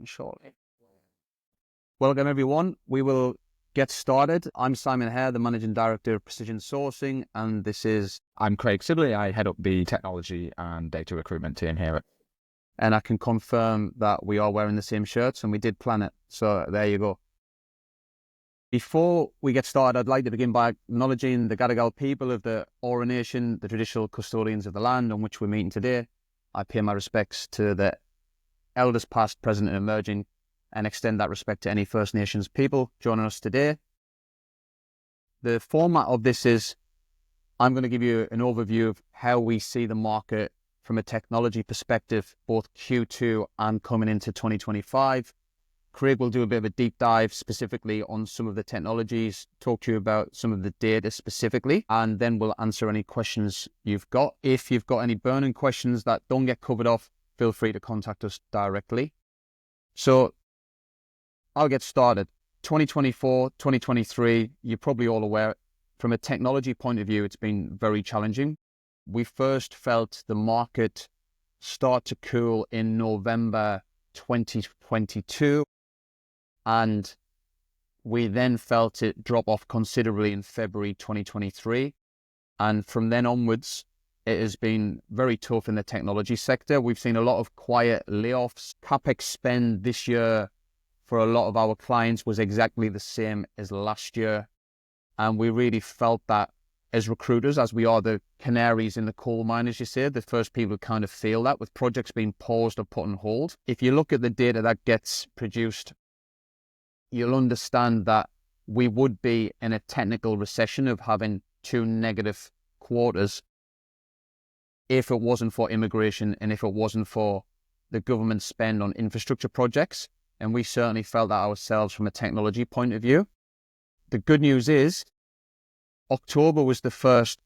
shortly. Welcome, everyone. We will get started. I'm Simon Hare, the Managing Director of Precision Sourcing, and I'm Craig Sibley. I head up the Technology and Data Recruitment team here. And I can confirm that we are wearing the same shirts, and we did plan it. So there you go. Before we get started, I'd like to begin by acknowledging the Gadigal people of the Eora Nation, the traditional custodians of the land on which we're meeting today. I pay my respects to the elders past, present, and emerging, and extend that respect to any First Nations people joining us today. The format of this is I'm going to give you an overview of how we see the market from a technology perspective, both Q2 and coming into 2025. Craig will do a bit of a deep dive specifically on some of the technologies, talk to you about some of the data specifically, and then we'll answer any questions you've got. If you've got any burning questions that don't get covered off, feel free to contact us directly. So I'll get started. 2024, 2023, you're probably all aware, from a technology point of view, it's been very challenging. We first felt the market start to cool in November 2022, and we then felt it drop off considerably in February 2023. And from then onwards, it has been very tough in the technology sector. We've seen a lot of quiet layoffs. CapEx spend this year for a lot of our clients was exactly the same as last year. And we really felt that as recruiters, as we are the canaries in the coal mine, as you say, the first people to kind of feel that with projects being paused or put on hold. If you look at the data that gets produced, you'll understand that we would be in a technical recession of having 2 negative quarters if it wasn't for immigration and if it wasn't for the government spend on infrastructure projects. And we certainly felt that ourselves from a technology point of view. The good news is October was the first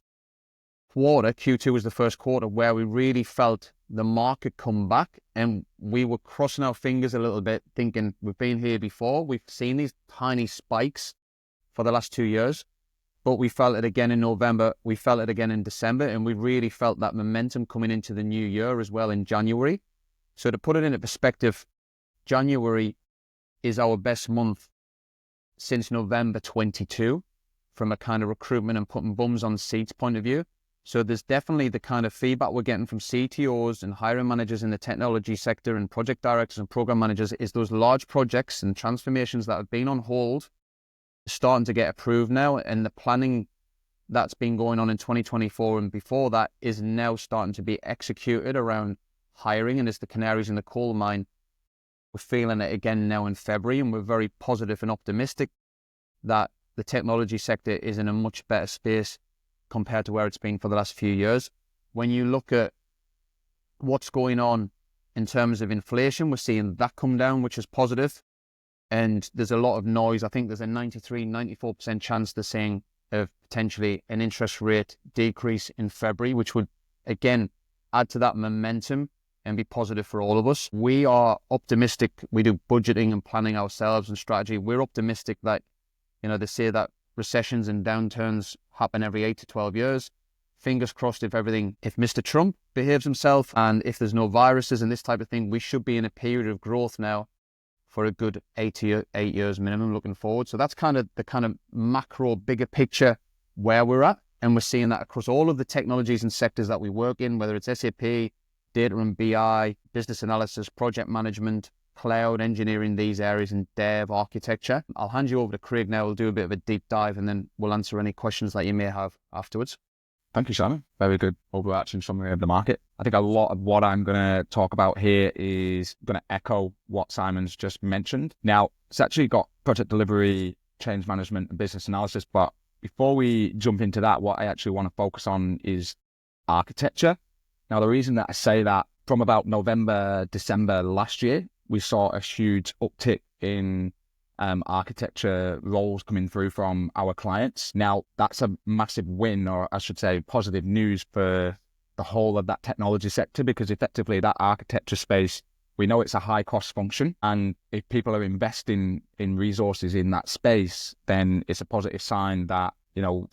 quarter, Q2 was the first quarter where we really felt the market come back, and we were crossing our fingers a little bit thinking we've been here before. We've seen these tiny spikes for the last 2 years, but we felt it again in November. We felt it again in December, and we really felt that momentum coming into the new year as well in January. So to put it into perspective, January is our best month since November 22 from a kind of recruitment and putting bums on seats point of view. So there's definitely the kind of feedback we're getting from CTOs and hiring managers in the technology sector and project directors and program managers is those large projects and transformations that have been on hold starting to get approved now, and the planning that's been going on in 2024 and before that is now starting to be executed around hiring. And as the canaries in the coal mine, we're feeling it again now in February, and we're very positive and optimistic that the technology sector is in a much better space compared to where it's been for the last few years. When you look at what's going on in terms of inflation, we're seeing that come down, which is positive. And there's a lot of noise. I think there's a 94% chance they're saying of potentially an interest rate decrease in February, which would, again, add to that momentum and be positive for all of us. We are optimistic. We do budgeting and planning ourselves and strategy. We're optimistic that, they say that recessions and downturns happen every 8 to 12 years. Fingers crossed if Mr. Trump behaves himself and if there's no viruses and this type of thing, we should be in a period of growth now for a good 8 years minimum looking forward. So that's kind of the macro, bigger picture where we're at. And we're seeing that across all of the technologies and sectors that we work in, whether it's SAP, data and BI, business analysis, project management, cloud engineering, these areas, and dev architecture. I'll hand you over to Craig now. We'll do a bit of a deep dive and then we'll answer any questions that you may have afterwards. Thank you, Simon. Very good overarching summary of the market. I think a lot of what I'm going to talk about here is going to echo what Simon's just mentioned. Now, it's actually got project delivery, change management, and business analysis. But before we jump into that, what I actually want to focus on is architecture. Now, the reason that I say that, from about November, December last year, we saw a huge uptick in architecture roles coming through from our clients. Now, that's a massive win, or I should say positive news for the whole of that technology sector, because effectively that architecture space, we know it's a high cost function. And if people are investing in resources in that space, then it's a positive sign that,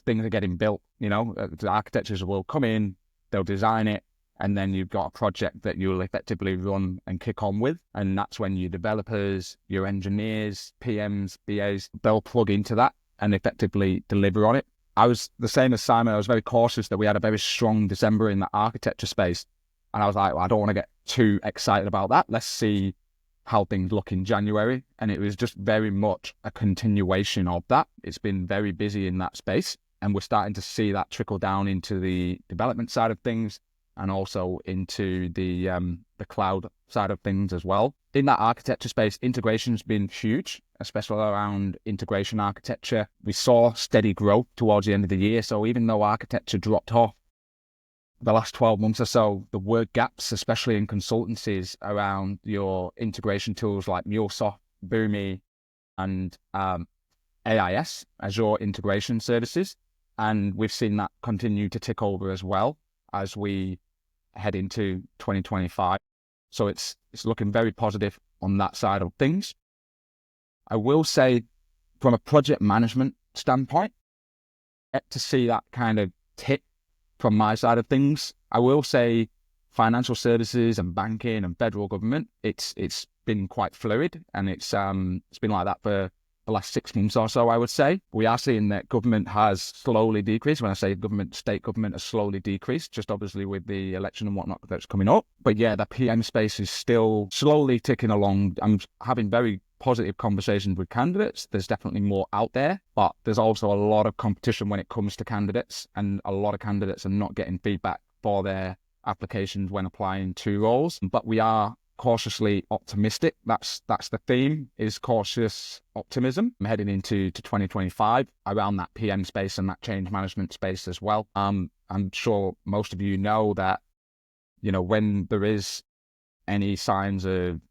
things are getting built. The architectures will come in, they'll design it, and then you've got a project that you'll effectively run and kick on with. And that's when your developers, your engineers, PMs, BAs, they'll plug into that and effectively deliver on it. I was the same as Simon. I was very cautious that we had a very strong December in the architecture space. And I was like, well, I don't want to get too excited about that. Let's see how things look in January. And it was just very much a continuation of that. It's been very busy in that space. And we're starting to see that trickle down into the development side of things and also into the cloud side of things as well. In that architecture space, integration's been huge, especially around integration architecture. We saw steady growth towards the end of the year. So even though architecture dropped off the last 12 months or so, the work gaps, especially in consultancies around your integration tools like MuleSoft, Boomi, and AIS, Azure Integration Services. And we've seen that continue to tick over as well as we head into 2025. So it's looking very positive on that side of things. I will say from a project management standpoint, yet to see that kind of tip from my side of things. I will say financial services and banking and federal government, it's been quite fluid, and it's been like that for the last 6 months or so, I would say. We are seeing that government has slowly decreased. When I say government, state government has slowly decreased, just obviously with the election and whatnot that's coming up. But yeah, the PM space is still slowly ticking along. I'm having very positive conversations with candidates. There's definitely more out there, but there's also a lot of competition when it comes to candidates, and a lot of candidates are not getting feedback for their applications when applying to roles. But we are cautiously optimistic. That's the theme, is cautious optimism. I'm heading into 2025 around that PM space and that change management space as well. I'm sure most of you know that, when there is any signs of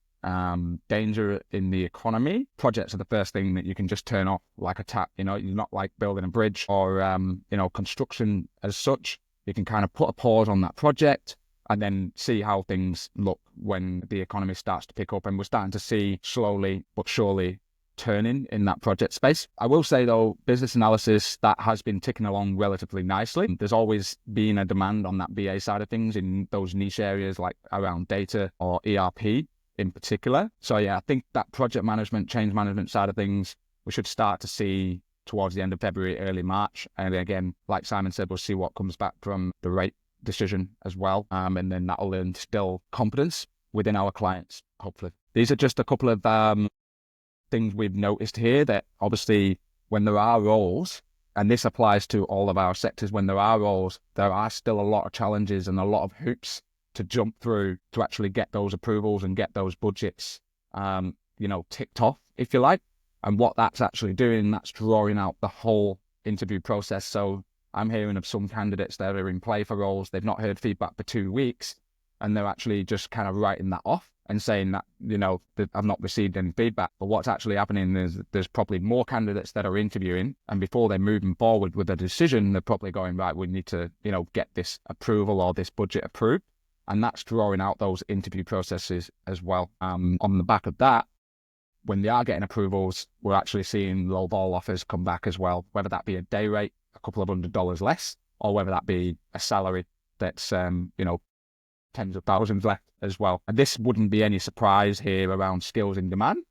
danger in the economy, projects are the first thing that you can just turn off like a tap. You're not like building a bridge or construction as such. You can kind of put a pause on that project and then see how things look when the economy starts to pick up. And we're starting to see slowly but surely turning in that project space. I will say though, business analysis, that has been ticking along relatively nicely. There's always been a demand on that BA side of things in those niche areas like around data or ERP in particular. So yeah, I think that project management, change management side of things, we should start to see towards the end of February, early March. And again, like Simon said, we'll see what comes back from the rate decision as well. And then that'll instill confidence within our clients, hopefully. These are just a couple of things we've noticed here, that obviously when there are roles, and this applies to all of our sectors, when there are roles, there are still a lot of challenges and a lot of hoops to jump through to actually get those approvals and get those budgets, ticked off, if you like. And what that's actually doing, that's drawing out the whole interview process. So I'm hearing of some candidates that are in play for roles, they've not heard feedback for 2 weeks, and they're actually just kind of writing that off and saying that, that I've not received any feedback. But what's actually happening is there's probably more candidates that are interviewing, and before they're moving forward with a decision, they're probably going, right, we need to, get this approval or this budget approved. And that's drawing out those interview processes as well. On the back of that, when they are getting approvals, we're actually seeing low ball offers come back as well, whether that be a day rate, a couple of $100s less, or whether that be a salary that's, tens of thousands left as well. And this wouldn't be any surprise here around skills in demand.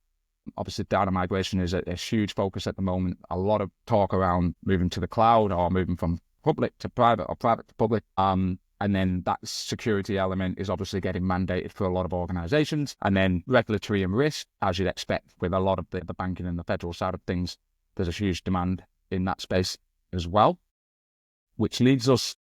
Obviously, data migration is a huge focus at the moment. A lot of talk around moving to the cloud or moving from public to private or private to public. And then that security element is obviously getting mandated for a lot of organizations. And then regulatory and risk, as you'd expect with a lot of the banking and the federal side of things, there's a huge demand in that space as well, which leads us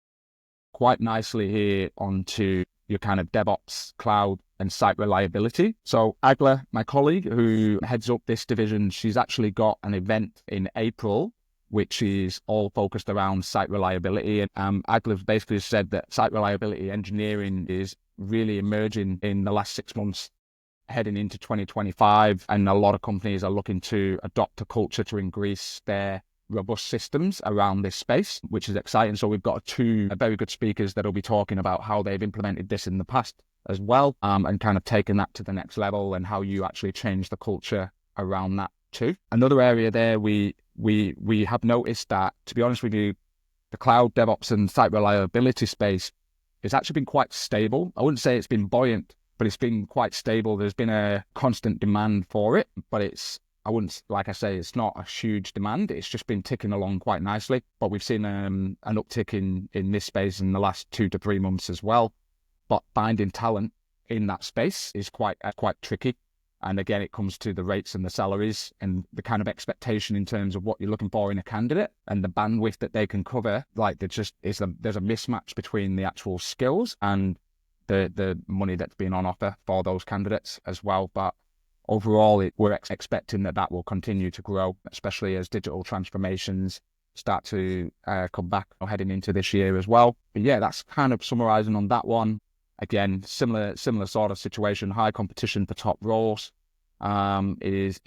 quite nicely here onto your kind of DevOps, cloud, and site reliability. So Agla, my colleague who heads up this division, she's actually got an event in April which is all focused around site reliability. And Agla's basically said that site reliability engineering is really emerging in the last 6 months heading into 2025. And a lot of companies are looking to adopt a culture to increase their robust systems around this space, which is exciting. So we've got two very good speakers that will be talking about how they've implemented this in the past as well, and kind of taking that to the next level and how you actually change the culture around that too. Another area there we have noticed that, to be honest with you, the cloud DevOps and site reliability space it's actually been quite stable. I wouldn't say it's been buoyant, but it's been quite stable. There's been a constant demand for it, but I wouldn't, like I say, it's not a huge demand. It's just been ticking along quite nicely. But we've seen an uptick in this space in the last 2 to 3 months as well. But finding talent in that space is quite tricky. And again, it comes to the rates and the salaries and the kind of expectation in terms of what you're looking for in a candidate and the bandwidth that they can cover. Like there's a mismatch between the actual skills and the money that's being on offer for those candidates as well. But overall, we're expecting that will continue to grow, especially as digital transformations start to come back heading into this year as well. But yeah, that's kind of summarizing on that one. Again, similar sort of situation. High competition for top roles is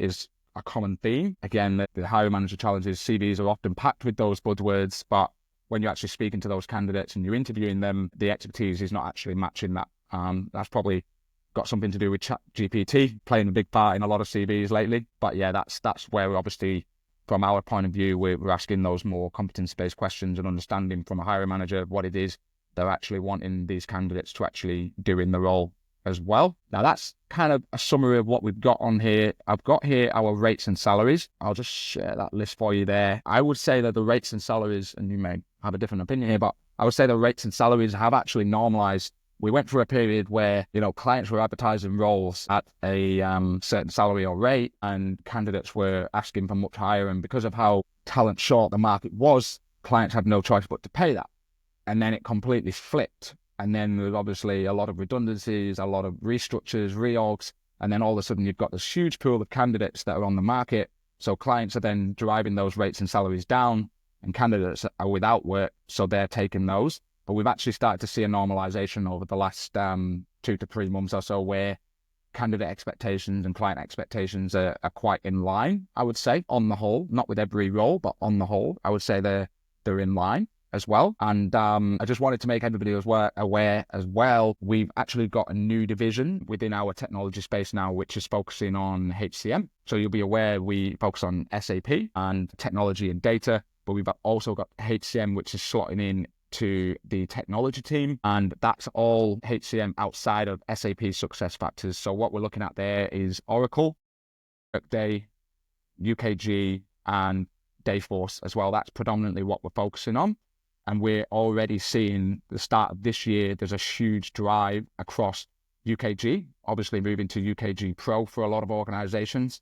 a common theme. Again, the hiring manager challenges, CVs are often packed with those buzzwords, but when you're actually speaking to those candidates and you're interviewing them, the expertise is not actually matching that. That's probably got something to do with ChatGPT playing a big part in a lot of CVs lately. But yeah, that's where obviously, from our point of view, we're asking those more competence-based questions and understanding from a hiring manager what it is they're actually wanting these candidates to actually do in the role as well. Now, that's kind of a summary of what we've got on here. I've got here our rates and salaries. I'll just share that list for you there. I would say that the rates and salaries, and you may have a different opinion here, but I would say the rates and salaries have actually normalized. We went through a period where, clients were advertising roles at a certain salary or rate, and candidates were asking for much higher. And because of how talent short the market was, clients had no choice but to pay that. And then it completely flipped. And then there's obviously a lot of redundancies, a lot of restructures, reorgs. And then all of a sudden you've got this huge pool of candidates that are on the market. So clients are then driving those rates and salaries down, and candidates are without work, so they're taking those. But we've actually started to see a normalization over the last 2 to 3 months or so, where candidate expectations and client expectations are quite in line, I would say, on the whole. Not with every role, but on the whole, I would say they're in line as well. And I just wanted to make everybody aware as well, we've actually got a new division within our technology space now, which is focusing on HCM. So you'll be aware we focus on SAP and technology and data, but we've also got HCM, which is slotting in to the technology team, and that's all HCM outside of SAP SuccessFactors. So what we're looking at there is Oracle, Workday, UKG, and Dayforce as well. That's predominantly what we're focusing on. And we're already seeing the start of this year, there's a huge drive across UKG, obviously moving to UKG Pro for a lot of organizations,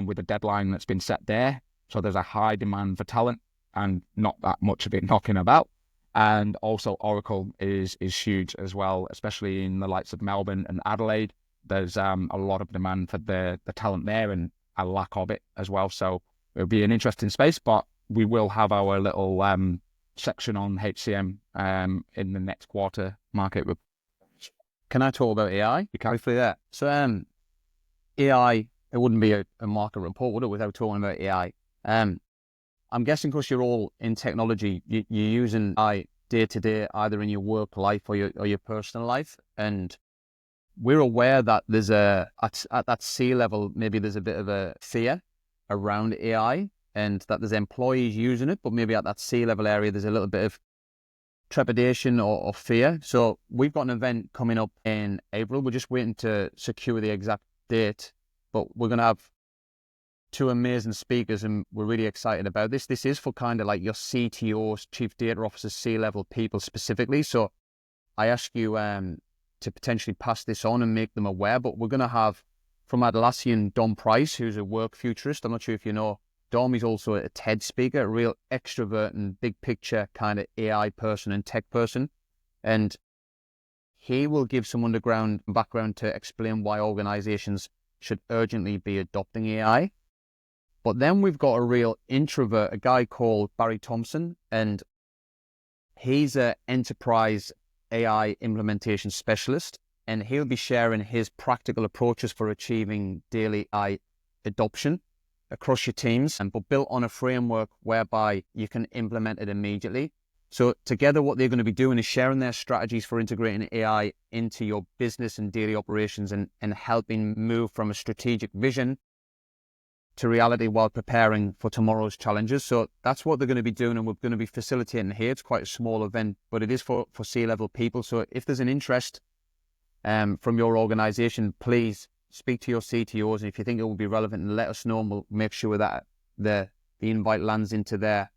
with a deadline that's been set there. So there's a high demand for talent and not that much of it knocking about. And also Oracle is huge as well, especially in the likes of Melbourne and Adelaide. There's a lot of demand for the talent there and a lack of it as well. So it'll be an interesting space, but we will have our little section on HCM in the next quarter market. Can I talk about AI? You can. Briefly there. So AI, it wouldn't be a market report, would it, without talking about AI? I'm guessing because you're all in technology, you're using AI day to day, either in your work life or your personal life. And we're aware that there's at that C level, maybe there's a bit of a fear around AI, and that there's employees using it, but maybe at that C level area, there's a little bit of trepidation or fear. So we've got an event coming up in April. We're just waiting to secure the exact date, but we're going to have 2 amazing speakers, and we're really excited about this. This is for kind of like your CTOs, chief data officers, C-level people specifically. So I ask you to potentially pass this on and make them aware, but we're going to have from Atlassian, Dom Price, who's a work futurist. I'm not sure if you know Dom. He's also a TED speaker, a real extrovert and big picture kind of AI person and tech person. And he will give some underground background to explain why organizations should urgently be adopting AI. But then we've got a real introvert, a guy called Barry Thompson, and he's an enterprise AI implementation specialist, and he'll be sharing his practical approaches for achieving daily AI adoption across your teams, but built on a framework whereby you can implement it immediately. So together, what they're going to be doing is sharing their strategies for integrating AI into your business and daily operations, and helping move from a strategic vision to reality while preparing for tomorrow's challenges. So that's what they're going to be doing, and we're going to be facilitating here. It's quite a small event, but it is for C-level people. So if there's an interest from your organization, please speak to your CTOs, and if you think it will be relevant, and let us know, and we'll make sure that the invite lands into their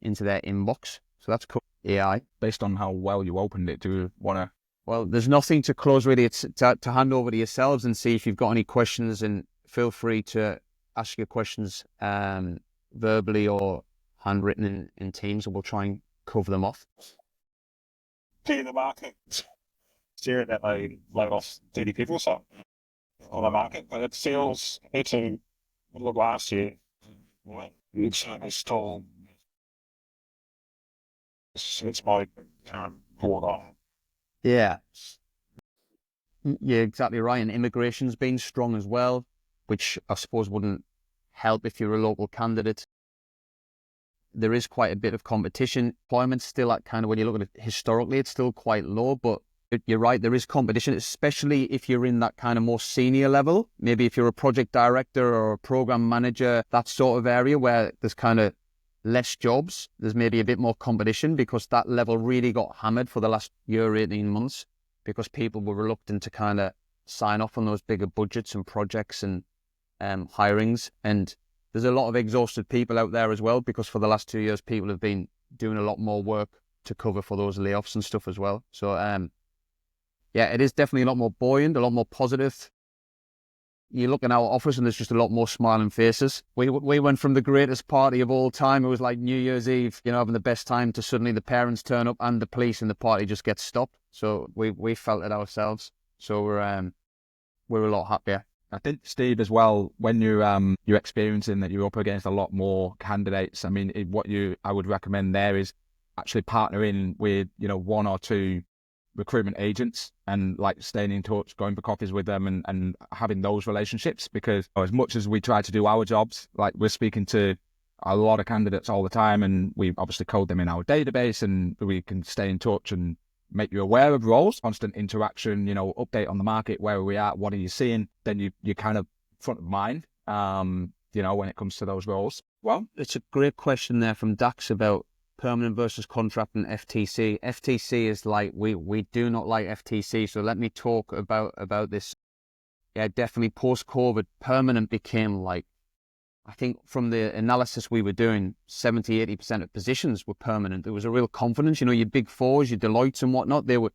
inbox. So that's cool. AI. Based on how well you opened it, do you want to? Well, there's nothing to close really. It's to hand over to yourselves and see if you've got any questions, and feel free to ask your questions verbally or handwritten in Teams, and we'll try and cover them off. To the market, steering that they laid off 30 people or so on the market, but it feels to look last year. It's still, it's my board on. Yeah. You're exactly right. And immigration's been strong as well, which I suppose wouldn't help if you're a local candidate. There is quite a bit of competition. Employment's still at kind of, when you look at it historically, it's still quite low, but you're right, there is competition, especially if you're in that kind of more senior level. Maybe if you're a project director or a program manager, that sort of area where there's kind of less jobs, there's maybe a bit more competition, because that level really got hammered for the last year, 18 months, because people were reluctant to kind of sign off on those bigger budgets and projects and hirings. And there's a lot of exhausted people out there as well, because for the last 2 years, people have been doing a lot more work to cover for those layoffs and stuff as well. So, yeah, it is definitely a lot more buoyant, a lot more positive. You look in our office and there's just a lot more smiling faces. We went from the greatest party of all time, it was like New Year's Eve, having the best time, to suddenly the parents turn up and the police, and the party just gets stopped. So we felt it ourselves. So we're a lot happier. I think, Steve, as well, when you're experiencing that you're up against a lot more candidates, I mean, I would recommend there is actually partnering with, one or two recruitment agents, and like staying in touch, going for coffees with them, and having those relationships, because as much as we try to do our jobs, like, we're speaking to a lot of candidates all the time, and we obviously code them in our database, and we can stay in touch and make you aware of roles, constant interaction, update on the market, where are we at, what are you seeing, then you're kind of front of mind, when it comes to those roles. Well, it's a great question there from Dax about permanent versus contract and FTC. FTC is like, we do not like FTC. So let me talk about this. Yeah, definitely post-COVID, permanent became like, I think from the analysis we were doing, 70, 80% of positions were permanent. There was a real confidence, your big fours, your Deloittes and whatnot, they were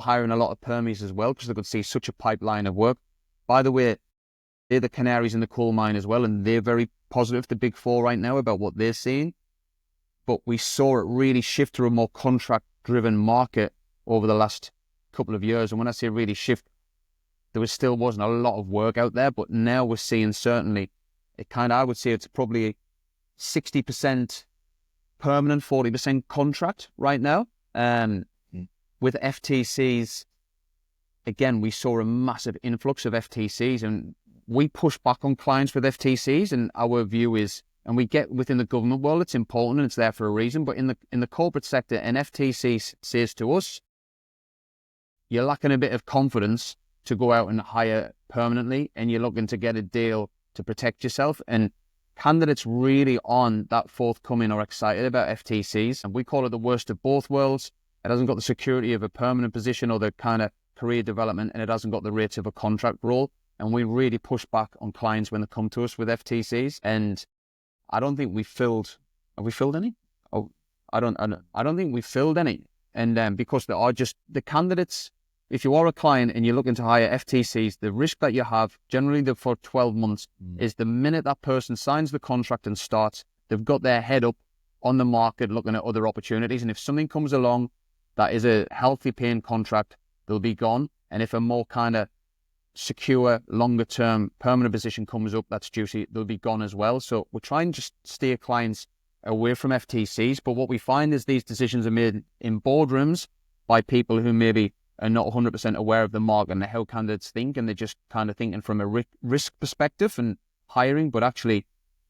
hiring a lot of permies as well, because they could see such a pipeline of work. By the way, they're the canaries in the coal mine as well, and they're very positive, the big four right now, about what they're seeing. But we saw it really shift to a more contract-driven market over the last couple of years. And when I say really shift, there still wasn't a lot of work out there, but now we're seeing certainly, I would say it's probably 60% permanent, 40% contract right now. With FTCs, again, we saw a massive influx of FTCs, and we push back on clients with FTCs, and our view is, and we get within the government world, it's important and it's there for a reason, but in the corporate sector, an FTC says to us, you're lacking a bit of confidence to go out and hire permanently, and you're looking to get a deal to protect yourself. And candidates really on that forthcoming are excited about FTCs, and we call it the worst of both worlds. It hasn't got the security of a permanent position or the kind of career development, and it hasn't got the rates of a contract role. And we really push back on clients when they come to us with FTCs. And I don't think have we filled any? Oh, I don't think we filled any. And because there are just the candidates, if you are a client and you're looking to hire FTCs, the risk that you have generally for 12 months is the minute that person signs the contract and starts, they've got their head up on the market looking at other opportunities. And if something comes along that is a healthy paying contract, they'll be gone. And if a more kind of secure, longer term, permanent position comes up that's juicy, they'll be gone as well. So we're trying to just steer clients away from FTCs. But what we find is these decisions are made in boardrooms by people who maybe are not 100% aware of the market and how candidates think, and they're just kind of thinking from a risk perspective and hiring, but actually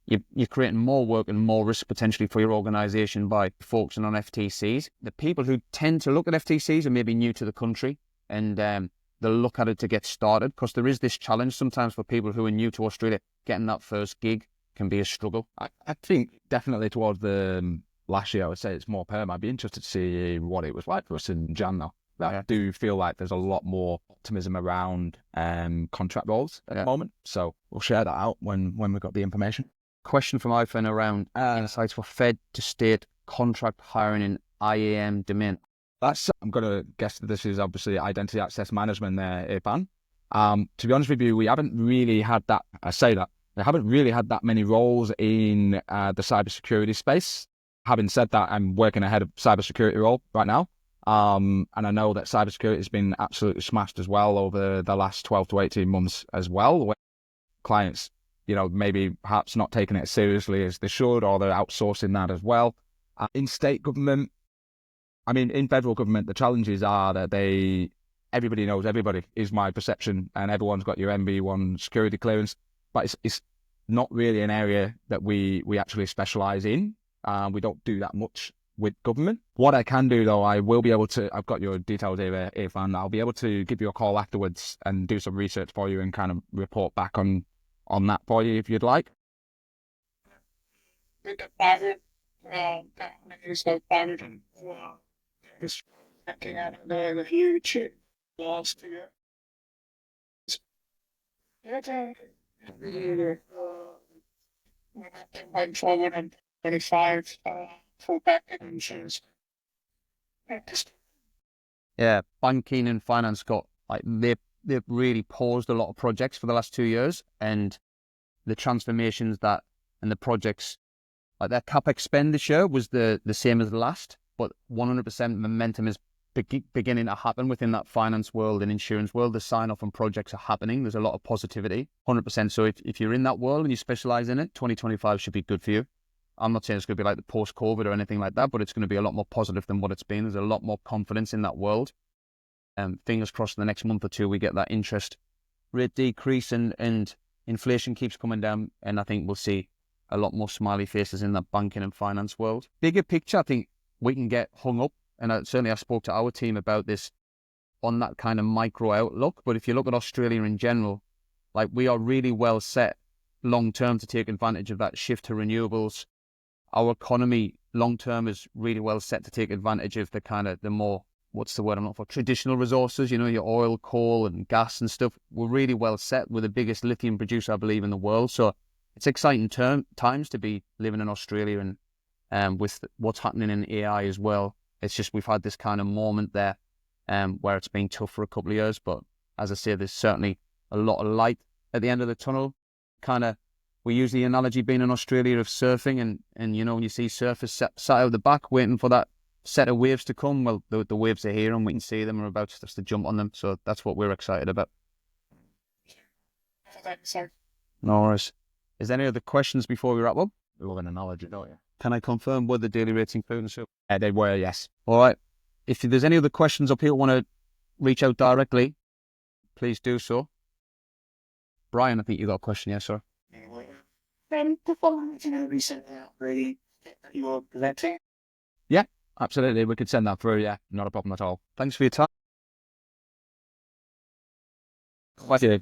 you're creating more work and more risk potentially for your organization by focusing on FTCs. The people who tend to look at FTCs are maybe new to the country, and they'll look at it to get started, because there is this challenge sometimes for people who are new to Australia, getting that first gig, can be a struggle. I think definitely towards the last year, I would say it's more perm. I'd be interested to see what it was like for us in Jan now. I do feel like there's a lot more optimism around contract roles at the moment. So we'll share that out when we've got the information. Question from iPhone around insights for Fed to state contract hiring in IAM domain. I'm going to guess that this is obviously identity access management there, Irfan. To be honest with you, we haven't really had that. I say that. We haven't really had that many roles in the cybersecurity space. Having said that, I'm working ahead of cybersecurity role right now. And I know that cybersecurity has been absolutely smashed as well over the last 12 to 18 months as well. Where clients, maybe perhaps not taking it as seriously as they should, or they're outsourcing that as well. In state government, in federal government, the challenges are that everybody knows everybody, is my perception, and everyone's got your MB1 security clearance, but it's not really an area that we actually specialize in. We don't do that much with government. What I can do though, I will be able to, I've got your details here, Irfan, I'll be able to give you a call afterwards and do some research for you and kind of report back on that for you if you'd like. Just checking out the huge last year. Going forward in 25 full packages. Yeah, banking and finance they've really paused a lot of projects for the last 2 years, and the transformations and the projects, like their CapEx expenditure was the same as the last, but 100% momentum is beginning to happen within that finance world and insurance world. The sign-off on projects are happening. There's a lot of positivity, 100%. So if you're in that world and you specialize in it, 2025 should be good for you. I'm not saying it's going to be like the post-COVID or anything like that, but it's going to be a lot more positive than what it's been. There's a lot more confidence in that world. Fingers crossed in the next month or two, we get that interest rate decrease and inflation keeps coming down. And I think we'll see a lot more smiley faces in that banking and finance world. Bigger picture, I think we can get hung up. And I spoke to our team about this on that kind of micro outlook. But if you look at Australia in general, like we are really well set long term to take advantage of that shift to renewables. Our economy long term is really well set to take advantage of the more, what's the word I'm not for, traditional resources, your oil, coal and gas and stuff. We're really well set. We're the biggest lithium producer, I believe, in the world. So it's exciting times to be living in Australia, and with what's happening in AI as well. It's just we've had this kind of moment there where it's been tough for a couple of years. But as I say, there's certainly a lot of light at the end of the tunnel. We use the analogy being in Australia of surfing, and when you see surfers sat out the back waiting for that set of waves to come, well, the waves are here and we can see them. We're about to jump on them. So that's what we're excited about. Thanks, sir. No worries. Is there any other questions before we wrap up? We love an analogy, don't you? Can I confirm were the daily rates included? So They were, yes. all right. If there's any other questions or people want to reach out directly, please do so. Brian, I think you got a question, yes, sir. You were presenting? Yeah, absolutely. We could send that through, yeah. Not a problem at all. Thanks for your time. Thank you.